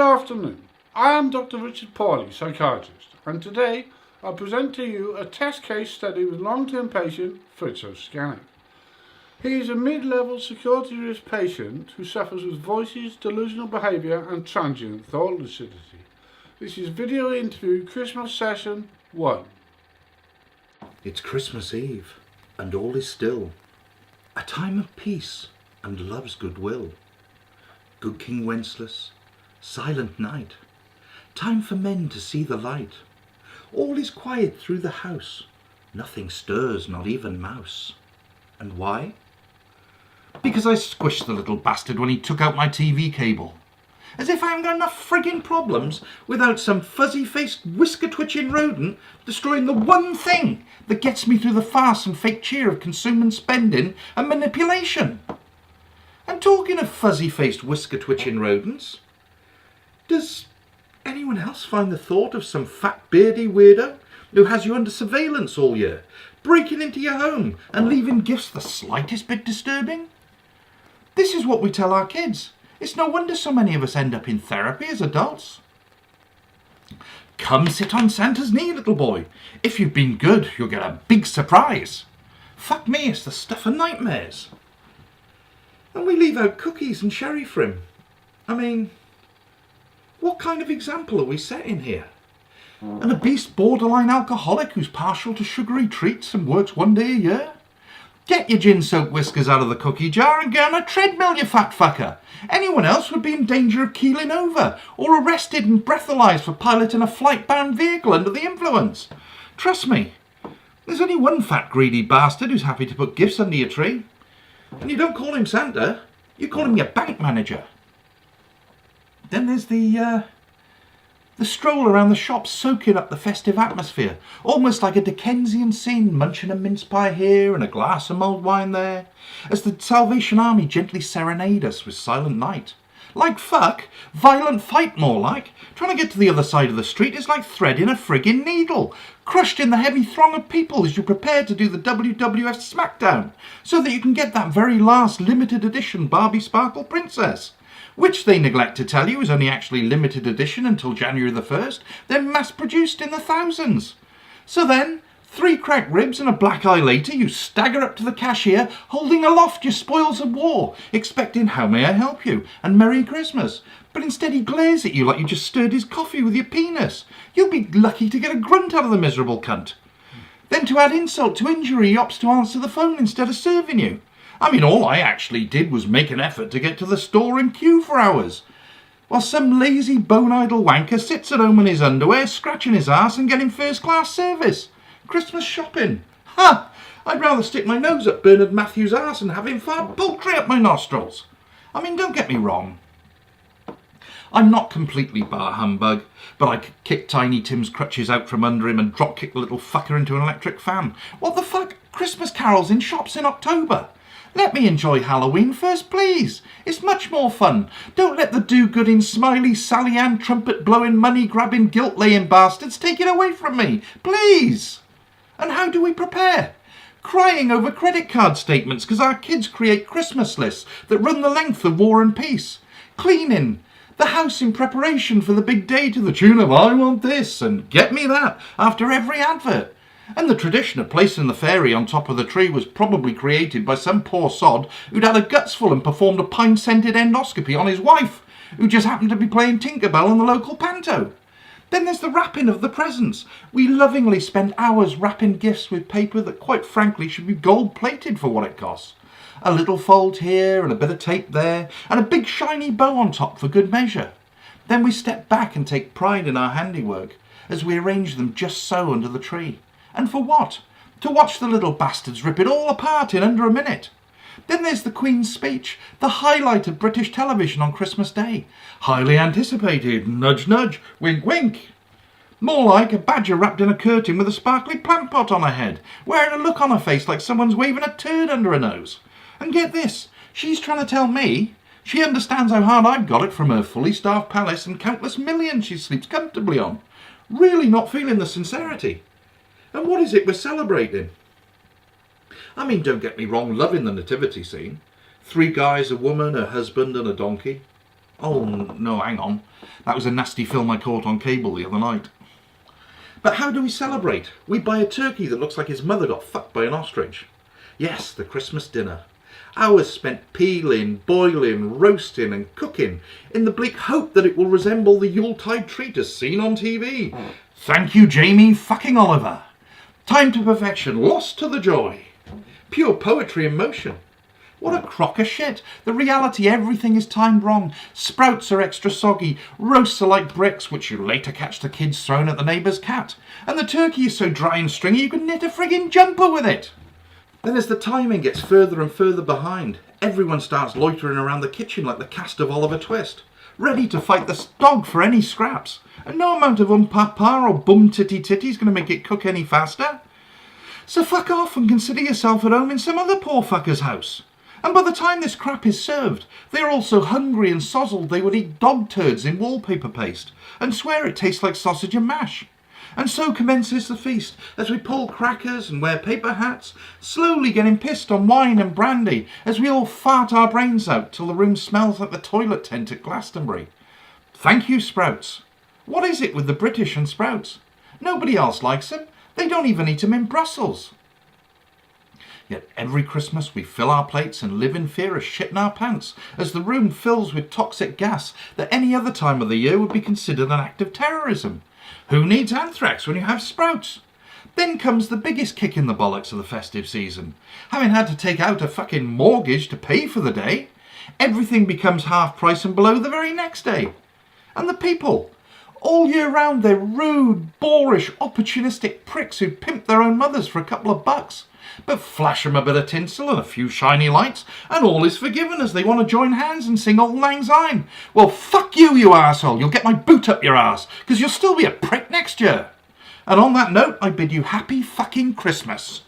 afternoon. I am Dr. Richard Pawley, psychiatrist, and today I present to you a test case study with long-term patient Fritz O'Skennick. He is a mid-level security risk patient who suffers with voices, delusional behaviour and transient thought lucidity. This is video interview Christmas session 1. It's Christmas Eve, and all is still, a time of peace and love's goodwill. Good King Wenceslas, silent night, time for men to see the light. All is quiet through the house, nothing stirs, not even mouse. And why? Because I squished the little bastard when he took out my TV cable. As if I haven't got enough frigging problems without some fuzzy-faced, whisker-twitching rodent destroying the one thing that gets me through the farce and fake cheer of consuming, spending and manipulation. And talking of fuzzy-faced, whisker-twitching rodents, does anyone else find the thought of some fat, beardy weirdo who has you under surveillance all year, breaking into your home and leaving gifts the slightest bit disturbing? This is what we tell our kids. It's no wonder so many of us end up in therapy as adults. Come sit on Santa's knee, little boy. If you've been good, you'll get a big surprise. Fuck me, it's the stuff of nightmares. And we leave out cookies and sherry for him. I mean, what kind of example are we setting here? An obese borderline alcoholic who's partial to sugary treats and works one day a year? Get your gin-soaked whiskers out of the cookie jar and get on a treadmill, you fat fucker. Anyone else would be in danger of keeling over or arrested and breathalyzed for piloting a flight-bound vehicle under the influence. Trust me, there's only one fat greedy bastard who's happy to put gifts under your tree. And you don't call him Santa, you call him your bank manager. Then there's the stroll around the shop soaking up the festive atmosphere, almost like a Dickensian scene, munching a mince pie here and a glass of mulled wine there, as the Salvation Army gently serenade us with Silent Night. Like fuck, violent fight more like. Trying to get to the other side of the street is like threading a friggin' needle, crushed in the heavy throng of people as you prepare to do the WWF Smackdown, so that you can get that very last limited edition Barbie Sparkle Princess, which they neglect to tell you is only actually limited edition until January the 1st, then mass-produced in the thousands. So then, 3 cracked ribs and a black eye later, you stagger up to the cashier, holding aloft your spoils of war, expecting "How may I help you?" and "Merry Christmas." But instead he glares at you like you just stirred his coffee with your penis. You'll be lucky to get a grunt out of the miserable cunt. Then to add insult to injury, he opts to answer the phone instead of serving you. I mean, all I actually did was make an effort to get to the store and queue for hours, while some lazy bone-idle wanker sits at home in his underwear, scratching his arse and getting first-class service. Christmas shopping. Ha! I'd rather stick my nose up Bernard Matthews' arse and have him fart poultry up my nostrils. I mean, don't get me wrong. I'm not completely bar humbug, but I could kick Tiny Tim's crutches out from under him and drop-kick the little fucker into an electric fan. What the fuck? Christmas carols in shops in October. Let me enjoy Halloween first, please. It's much more fun. Don't let the do-gooding, smiley, Sally-Ann, trumpet-blowing, money-grabbing, guilt-laying bastards take it away from me, please. And how do we prepare? Crying over credit card statements because our kids create Christmas lists that run the length of War and Peace. Cleaning the house in preparation for the big day to the tune of "I want this" and "get me that" after every advert. And the tradition of placing the fairy on top of the tree was probably created by some poor sod who'd had a gutsful and performed a pine-scented endoscopy on his wife, who just happened to be playing Tinkerbell on the local panto. Then there's the wrapping of the presents. We lovingly spend hours wrapping gifts with paper that quite frankly should be gold-plated for what it costs. A little fold here and a bit of tape there, and a big shiny bow on top for good measure. Then we step back and take pride in our handiwork as we arrange them just so under the tree. And for what? To watch the little bastards rip it all apart in under a minute. Then there's the Queen's speech, the highlight of British television on Christmas Day. Highly anticipated, nudge nudge, wink wink. More like a badger wrapped in a curtain with a sparkly plant pot on her head, wearing a look on her face like someone's waving a turd under her nose. And get this, she's trying to tell me she understands how hard I've got it from her fully staffed palace and countless millions she sleeps comfortably on. Really not feeling the sincerity. And what is it we're celebrating? I mean, don't get me wrong, loving the nativity scene. 3 guys, a woman, a husband and a donkey. Oh, no, hang on. That was a nasty film I caught on cable the other night. But how do we celebrate? We buy a turkey that looks like his mother got fucked by an ostrich. Yes, the Christmas dinner. Hours spent peeling, boiling, roasting and cooking in the bleak hope that it will resemble the Yuletide treat as seen on TV. Thank you, Jamie fucking Oliver. Time to perfection, lost to the joy. Pure poetry in motion. What a crock of shit. The reality, everything is timed wrong. Sprouts are extra soggy. Roasts are like bricks, which you later catch the kids throwing at the neighbour's cat. And the turkey is so dry and stringy you can knit a friggin' jumper with it. Then as the timing gets further and further behind, everyone starts loitering around the kitchen like the cast of Oliver Twist, ready to fight the dog for any scraps. And no amount of papa or bum titty titty is going to make it cook any faster. So fuck off and consider yourself at home in some other poor fucker's house. And by the time this crap is served, they're all so hungry and sozzled they would eat dog turds in wallpaper paste and swear it tastes like sausage and mash. And so commences the feast, as we pull crackers and wear paper hats, slowly getting pissed on wine and brandy, as we all fart our brains out till the room smells like the toilet tent at Glastonbury. Thank you, Sprouts. What is it with the British and Sprouts? Nobody else likes them. They don't even eat them in Brussels. Yet every Christmas we fill our plates and live in fear of shitting our pants, as the room fills with toxic gas that any other time of the year would be considered an act of terrorism. Who needs anthrax when you have Sprouts? Then comes the biggest kick in the bollocks of the festive season. Having had to take out a fucking mortgage to pay for the day, everything becomes half price and below the very next day. And the people, all year round they're rude, boorish, opportunistic pricks who pimp their own mothers for a couple of bucks. But flash 'em a bit of tinsel and a few shiny lights, and all is forgiven as they want to join hands and sing Auld Lang Syne. Well, fuck you, you arsehole. You'll get my boot up your arse, because you'll still be a prick next year. And on that note, I bid you happy fucking Christmas.